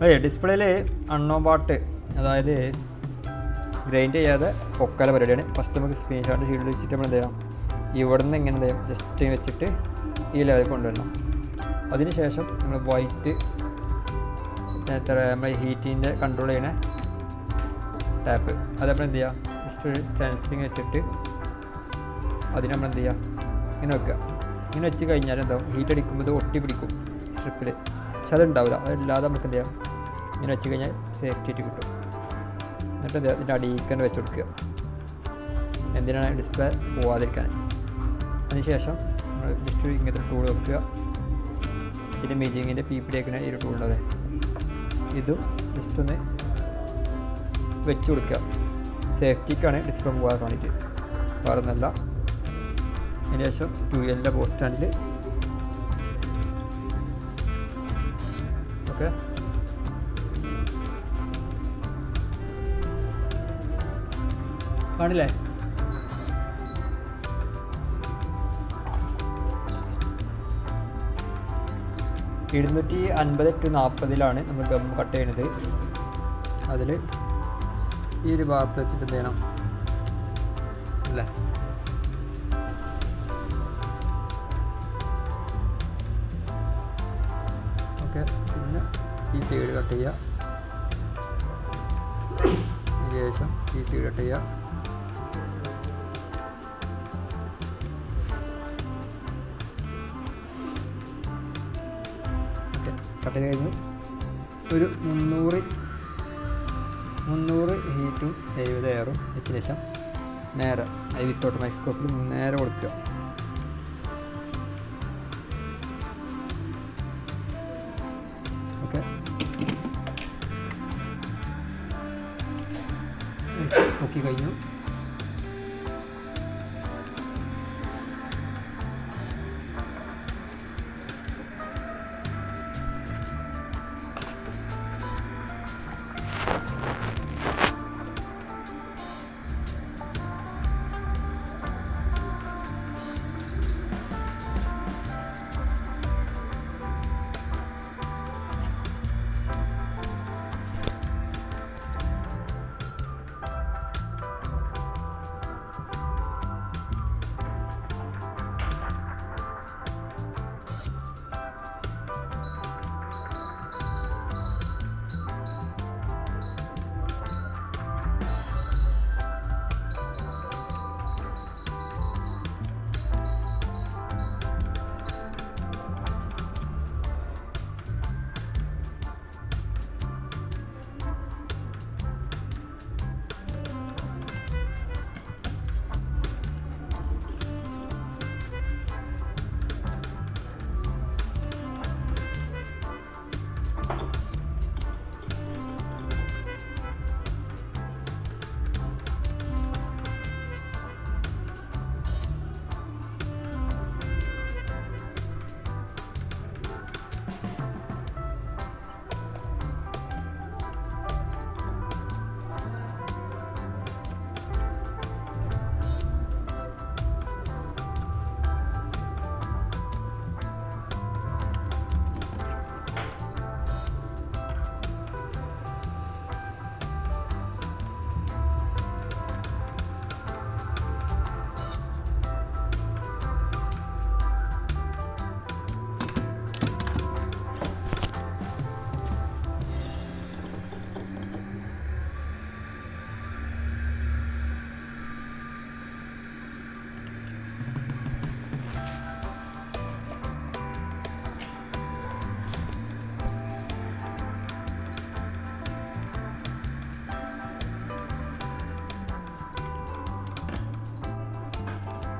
അതെ, ഡിസ്പ്ലേയിൽ അണ്ണോ പാട്ട്, അതായത് ഗ്രൈൻഡ് ചെയ്യാതെ പൊക്കാല പരിപാടിയാണ്. ഫസ്റ്റ് നമുക്ക് സ്ക്രീൻഷോട്ട് ഷീൽഡ് വെച്ചിട്ട് നമ്മൾ എന്ത് ചെയ്യണം, ഇവിടെ നിന്ന് ഇങ്ങനെ എന്ത് ചെയ്യണം, ജസ്റ്റ് വെച്ചിട്ട് ഈ ലെവലിൽ കൊണ്ടുവരണം. അതിനുശേഷം നമ്മൾ വൈറ്റ് നമ്മൾ ഹീറ്റിൻ്റെ കൺട്രോൾ ചെയ്യണ ടാപ്പ് അത് നമ്മൾ എന്ത് ചെയ്യുക, ജസ്റ്റ് ഒരു സ്റ്റാൻഡ് വെച്ചിട്ട് അതിന് നമ്മൾ എന്ത് ചെയ്യുക, ഇങ്ങനെ വെക്കുക. ഇങ്ങനെ വെച്ച് കഴിഞ്ഞാൽ എന്താവും, ഹീറ്റ് അടിക്കുമ്പോൾ ഇത് ഒട്ടി പിടിക്കും സ്ട്രിപ്പിൽ, പക്ഷെ അതുണ്ടാവില്ല. അതല്ലാതെ നമുക്ക് എന്ത് ചെയ്യാം, ഇങ്ങനെ വെച്ച് കഴിഞ്ഞാൽ സേഫ്റ്റി ആയിട്ട് കിട്ടും. എന്നിട്ട് ഇതിൻ്റെ അടിയിക്കാൻ വെച്ച് കൊടുക്കുക. എന്തിനാണ്, ഡിസ്പ്ലേ പോവാതിരിക്കാൻ. അതിനുശേഷം നമ്മൾ ജസ്റ്റ് ഇങ്ങനത്തെ ടൂൾ വെക്കുക. പിന്നെ മീജിങ്ങിൻ്റെ PPD ആക്കുന്ന ഈ ഒരു ടൂളുണ്ട്, ഇതും ജസ്റ്റ് ഒന്ന് വെച്ച് കൊടുക്കുക. സേഫ്റ്റിക്കാണ്, ഡിസ്പ്ലേ പോകാൻ വേണ്ടിയിട്ട്, വേറെ ഒന്നല്ല. അതിന് ശേഷം 2L പോർട്ട് സ്റ്റാൻഡിൽ ഓക്കെ കാണില്ലേ. $250-$40 നമ്മൾ ഗം കട്ട് ചെയ്യണത്. അതിൽ ഈ ഒരു ഭാഗത്ത് വെച്ചിട്ട് എന്ത് ചെയ്യണം അല്ലേ, ഓക്കെ. പിന്നെ ഈ സൈഡ് കട്ട് ചെയ്യുക, അതിന് ശേഷം ഈ സൈഡ് കട്ട് ചെയ്യുക. കട്ട് ചെയ്ത് കഴിഞ്ഞു. ഒരു 300 ഹീറ്റും 70 എയറും വെച്ചതിന് ശേഷം നേരെ വിത്തൗട്ട് മൈക്രോസ്കോപ്പിൽ നേരെ കൊടുക്കുക. ഓക്കെ, നോക്കി കഴിഞ്ഞു.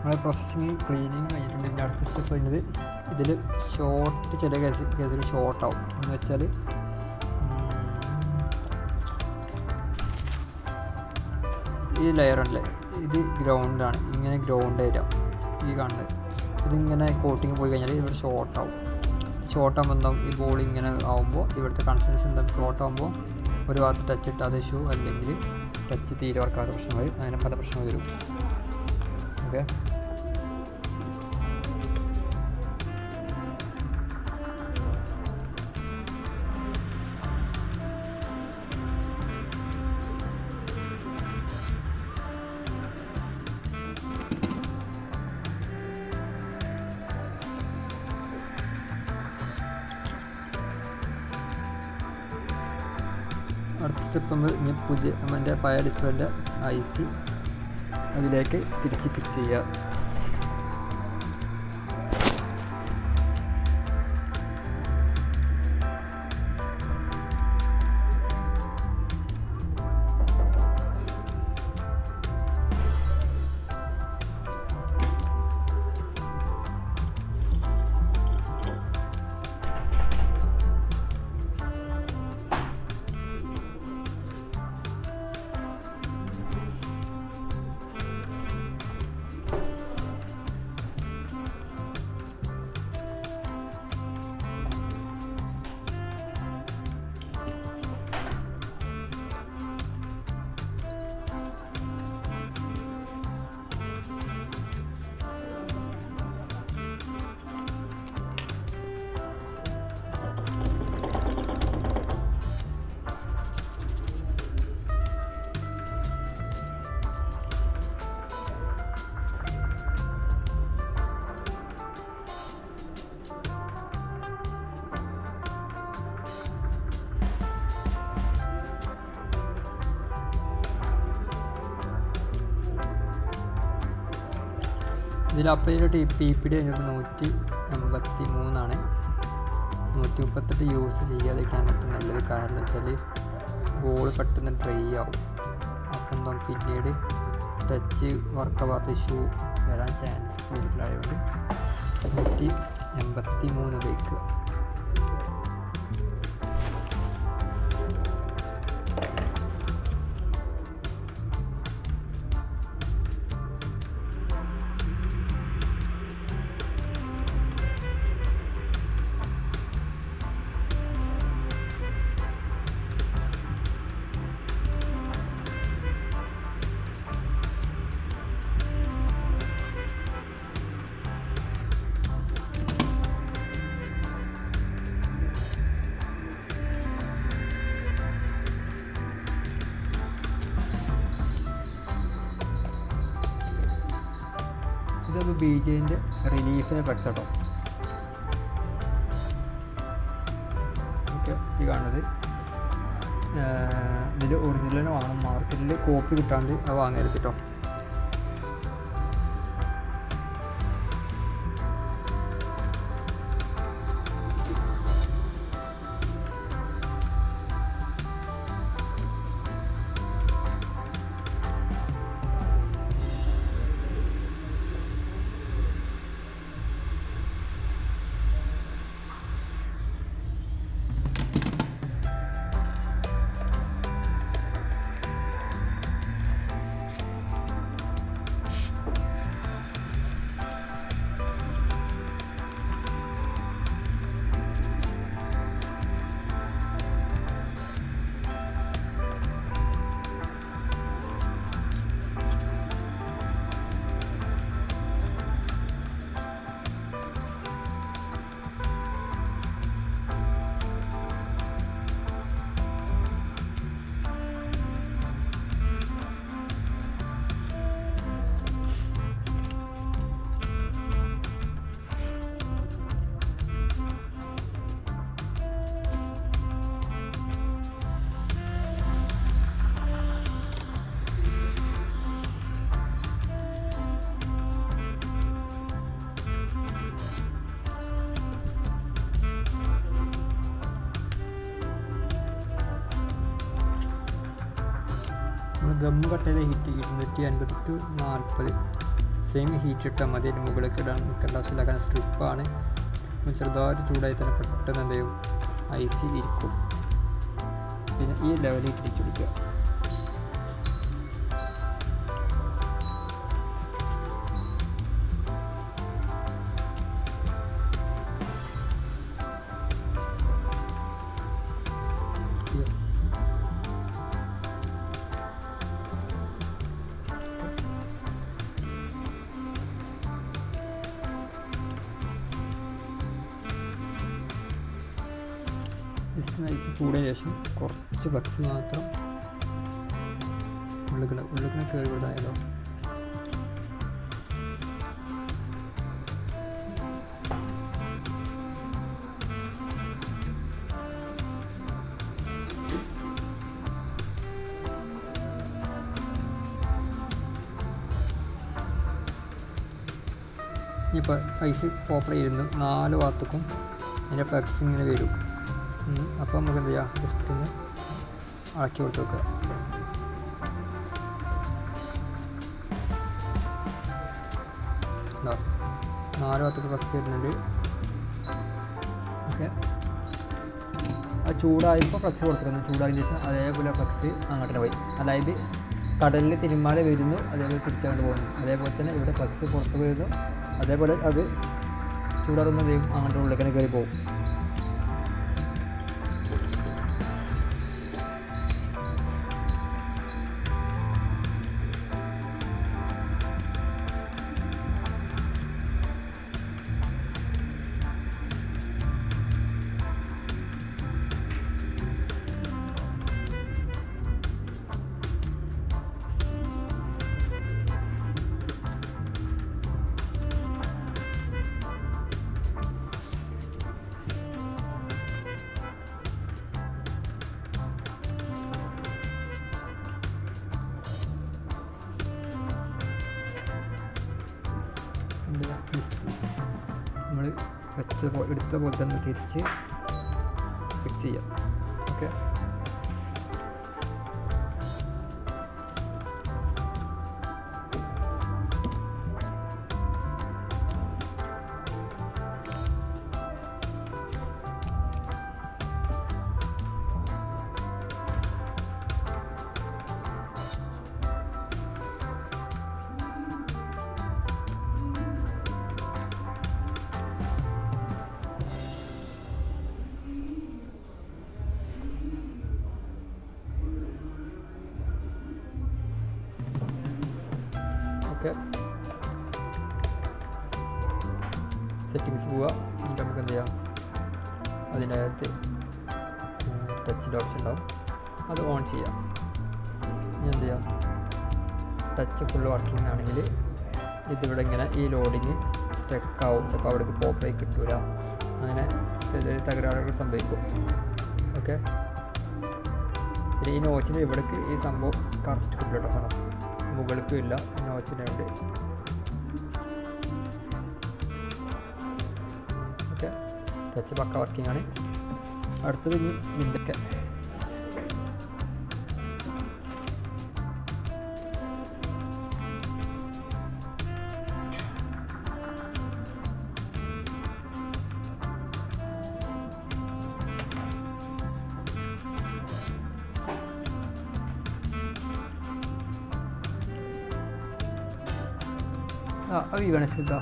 നമ്മുടെ പ്രോസസ്സിങ് ക്ലീനിങ് കഴിഞ്ഞിട്ടുണ്ട്. ഇതിൻ്റെ അടുത്ത സ്റ്റെപ്പ് കഴിഞ്ഞത് ഇതിൽ ഷോർട്ട്, ചില കേസിൽ ഷോർട്ടാവും. എന്ന് വെച്ചാൽ ഈ ലെയറുണ്ടല്ലേ, ഇത് ഗ്രൗണ്ടാണ്, ഇങ്ങനെ ഗ്രൗണ്ട് വരിക, ഈ കാണുന്നത്. ഇതിങ്ങനെ കോട്ടിങ് പോയി കഴിഞ്ഞാൽ ഇവിടെ ഷോർട്ടാവും. ഷോർട്ടാകുമ്പോൾ എന്താവും, ഈ ബോൾ ഇങ്ങനെ ആകുമ്പോൾ ഇവിടുത്തെ കൺസിസ്റ്റൻസി എന്താ, ഷോർട്ടാകുമ്പോൾ ഒരു ഭാഗത്ത് ടച്ച് ഇട്ടാതെ ഇഷ്യൂ, അല്ലെങ്കിൽ ടച്ച് തീരെ വർക്കാത്ത പ്രശ്നം വരും. അങ്ങനെ പല പ്രശ്നം വരും. ഓക്കെ, അടുത്ത സ്റ്റെപ്പ് നമ്മൾ ഇനി പുതിയ നമ്മുടെ പഴയ ഡിസ്പ്ലേൻ്റെ IC അതിലേക്ക് തിരിച്ച് ഫിക്സ് ചെയ്യുക. ഇതിൽ അപ്ലൈ ചെയ്ത TPD അതിനൊരു 183 138 യൂസ് ചെയ്യാതിരിക്കാനായിട്ട് നല്ലൊരു കാരണം വെച്ചാൽ ബോൾ പെട്ടെന്ന് ഡ്രൈ ആവും. അപ്പം എന്താ പിന്നീട് ടച്ച് വർക്കാവാത്ത ഇഷ്യൂ വരാൻ ചാൻസ് കൂടുതലായതുകൊണ്ട് 183 ഉപയോഗിക്കുക. ഇതൊരു BJൻ്റെ റിലീഫിനെ ഫ്ലെക്സ് കേട്ടോ. ഓക്കെ, ഈ കാണുന്നത് ഇതിൽ ഒറിജിനൽ വാങ്ങണം. മാർക്കറ്റിൽ കോപ്പി കിട്ടാണ്ട് അത് വാങ്ങരുത് കേട്ടോ. ഗമ്മ് കട്ടയിൽ ഹീറ്റ് 250 to 40 സെയിം ഹീറ്റ് ഇട്ടാൽ മതി. അതിന് മുകളിലേക്ക് ഇടാൻ നിൽക്കേണ്ട ആവശ്യമില്ല. കാരണം സ്ട്രിപ്പാണ്. ചെറുതായിട്ട് ചൂടായി തന്നെ പെട്ടെന്ന് എന്ത് ചെയ്യും, IC ഇരിക്കും. പിന്നെ ഈ ലെവലിൽ തിരിച്ചു പിടിക്കുക. ജസ്റ്റ് നൈസ് ചൂടിന് ശേഷം കുറച്ച് ഫ്ലക്സ് മാത്രം ഉള്ളിൽ കയറി വിടായല്ലോ. ഇപ്പോൾ ഐസ് പോപ്പർ ഇരുന്ന് 4 ഭാഗത്തേക്കും അതിൻ്റെ ഫ്ലക്സ് ഇങ്ങനെ വരും. അപ്പോൾ നമുക്ക് എന്ത് ചെയ്യാം, ജസ്റ്റ് ഒന്ന് ഇളക്കി കൊടുത്ത് വെക്കുക. എന്താ 4 ഭാഗത്തേക്ക് ഫ്ലക്സ് വരുന്നുണ്ട്. ഓക്കെ, അത് ചൂടായപ്പോൾ ഫ്ലക്സ് കൊടുത്തിരുന്നു. ചൂടായതിന് ശേഷം അതേപോലെ ഫ്ലക്സ് അങ്ങോട്ട് പോയി. അതായത് കടലിൽ തിരുമാല വരുന്നു, അതേപോലെ തിരിച്ചങ്ങോട്ട് പോകുന്നു. അതേപോലെ തന്നെ ഇവിടെ ഫ്ലക്സ് പുറത്ത് വരുന്നു, അതേപോലെ അത് ചൂടാറുമ്പോൾ അങ്ങോട്ട് ഉള്ളിലേക്ക് കയറി പോകും. നമ്മൾ എടുത്ത പോലെ തന്നെ തിരിച്ച് ഫിക്സ് ചെയ്യാം. ഓക്കെ, ഓക്കെ, സെറ്റിങ്സ് പോവുക. എന്നിട്ട് നമുക്ക് എന്ത് ചെയ്യാം, അതിൻ്റെ അകത്ത് ടച്ചിൻ്റെ ഓപ്ഷൻ ഉണ്ടാവും, അത് ഓൺ ചെയ്യാം. ഇനി എന്ത് ചെയ്യാം, ടച്ച് ഫുൾ വർക്കിംഗ് ആണെങ്കിൽ ഇതിവിടെ ഇങ്ങനെ ഈ ലോഡിങ് സ്റ്റക്കാവും. ചിലപ്പോൾ അവിടേക്ക് പോപ്പറായി കിട്ടൂല, അങ്ങനെ ചെറിയ തകരാറുകൾ സംഭവിക്കും. ഓക്കെ, പിന്നെ ഈ നോച്ചിന് ഇവിടേക്ക് ഈ സംഭവം കറക്റ്റ് കിട്ടും കേട്ടോ. മുകൾക്കും ഇല്ല, നോച്ചിനുണ്ട്. ഓക്കെ, ടച്ച് പക്ക വർക്കിംഗ് ആണ്. അടുത്തത് ഇതിൻ്റെയൊക്കെ അത് വേണം ശ്രദ്ധ.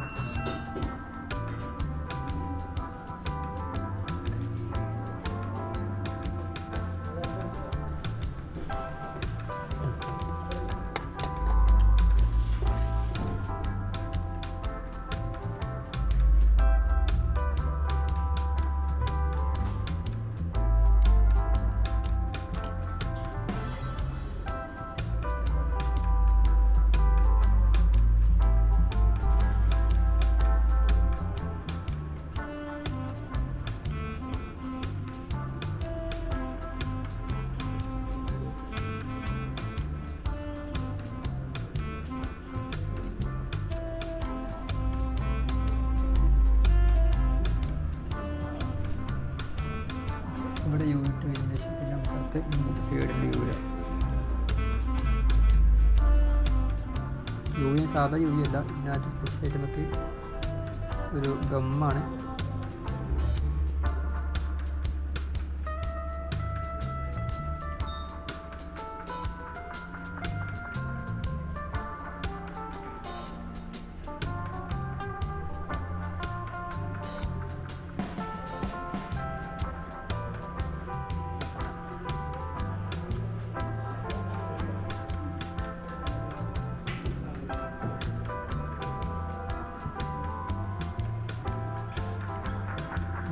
ഇവിടെ യൂണിറ്റ് വരുന്ന ശേഷം പിന്നെ നമുക്കടുത്ത് സൈഡിൽ യൂവി സാധാ യൂവി അല്ല, ഇതിനകത്ത് സ്പെഷ്യലായിട്ട് നമുക്ക് ഒരു ഗമ്മാണ്.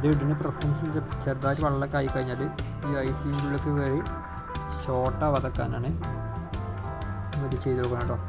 ഇത് ഇടുന്ന പെർഫോമൻസ് ചെറുതായിട്ട് വെള്ളമൊക്കെ ആയിക്കഴിഞ്ഞാൽ ഈ ഐസിൻ്റെ ഉള്ളിലേക്ക് കയറി ഷോർട്ടാവാതെക്കാനാണ് ഇത് ചെയ്ത് നോക്കണം കേട്ടോ.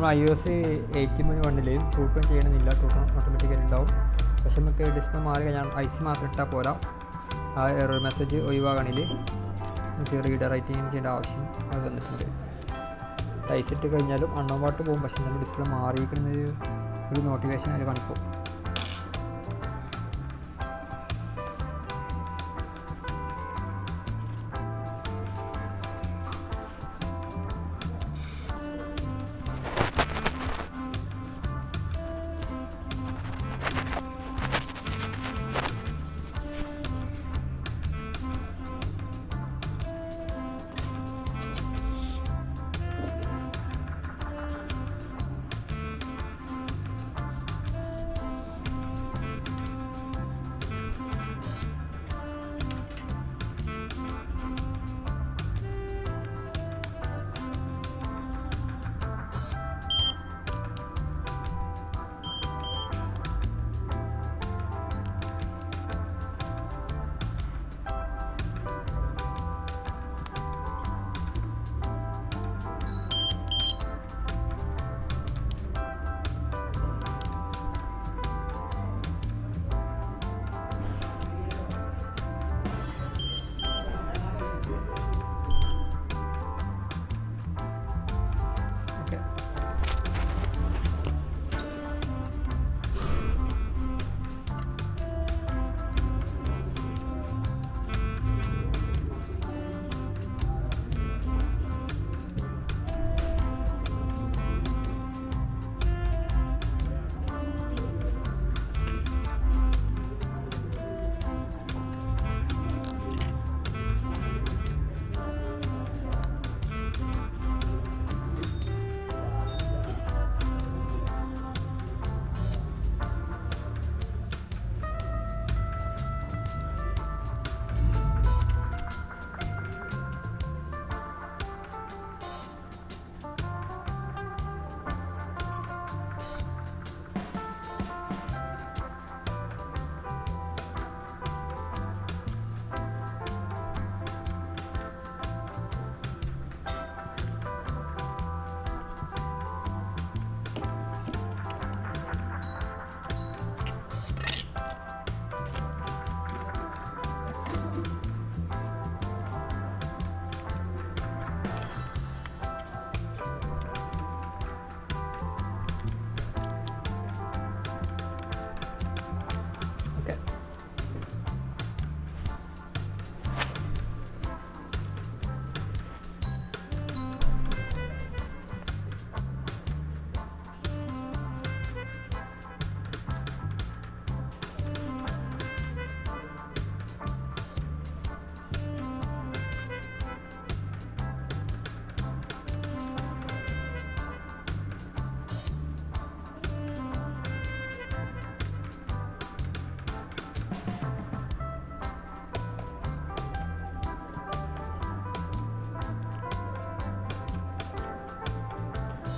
നമ്മൾ iOS 18.1 ട്രൂ ടോൺ ചെയ്യണമെന്നില്ല, ട്രൂ ടോൺ ഓട്ടോമാറ്റിക്കലി ഉണ്ടാവും. പക്ഷെ നമുക്ക് ഡിസ്പ്ലേ മാറി കഴിഞ്ഞാൽ IC മാത്രം ഇട്ടാൽ പോരാ. ആ എറർ മെസ്സേജ് ഒഴിവാകണമെങ്കിൽ നമുക്ക് റീഡർ റൈറ്റിംഗ് ചെയ്യേണ്ട ആവശ്യം അത് വന്നിട്ടുണ്ട്. IC ഇട്ട് കഴിഞ്ഞാലും അണ്ണോൺ പാട്ട് പോകും, പക്ഷേ എന്നാലും ഡിസ്പ്ലേ മാറിയിരിക്കുന്ന ഒരു നോട്ടിഫിക്കേഷൻ അതിൽ കാണിക്കും.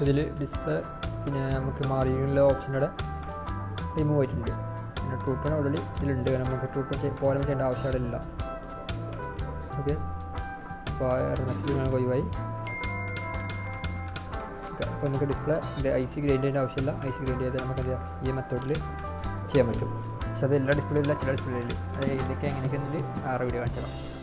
ഇതിൽ ഡിസ്പ്ലേ പിന്നെ നമുക്ക് മാറിയുള്ള ഓപ്ഷനോടെ റിമൂവ് ആയിട്ടുണ്ട്. പിന്നെ ട്രൂ ടോൺ ഓൾറെഡി ഇതിലുണ്ട്, നമുക്ക് ട്രൂ ടോൺ പോലെ ചെയ്യേണ്ട ആവശ്യം അവിടെ ഇല്ല. ഓക്കെ, അപ്പോൾ എറർനെസ്സിൽ നമുക്ക് ഒഴിവായി. അപ്പോൾ നമുക്ക് ഡിസ്പ്ലേ IC ഗ്രൈൻഡ് ചെയ്യേണ്ട ആവശ്യമില്ല. IC ഗ്രൈൻഡ് ചെയ്താൽ നമുക്ക് എന്താ ഈ മെത്തേഡിൽ ചെയ്യാൻ പറ്റും. പക്ഷേ അത് എല്ലാ ഡിസ്പ്ലേയിലും ചില ഡിസ്പ്ലേയിൽ അത് ഇതൊക്കെ എങ്ങനെയൊക്കെ ആ വീഡിയോ കാണിച്ചു തരാം.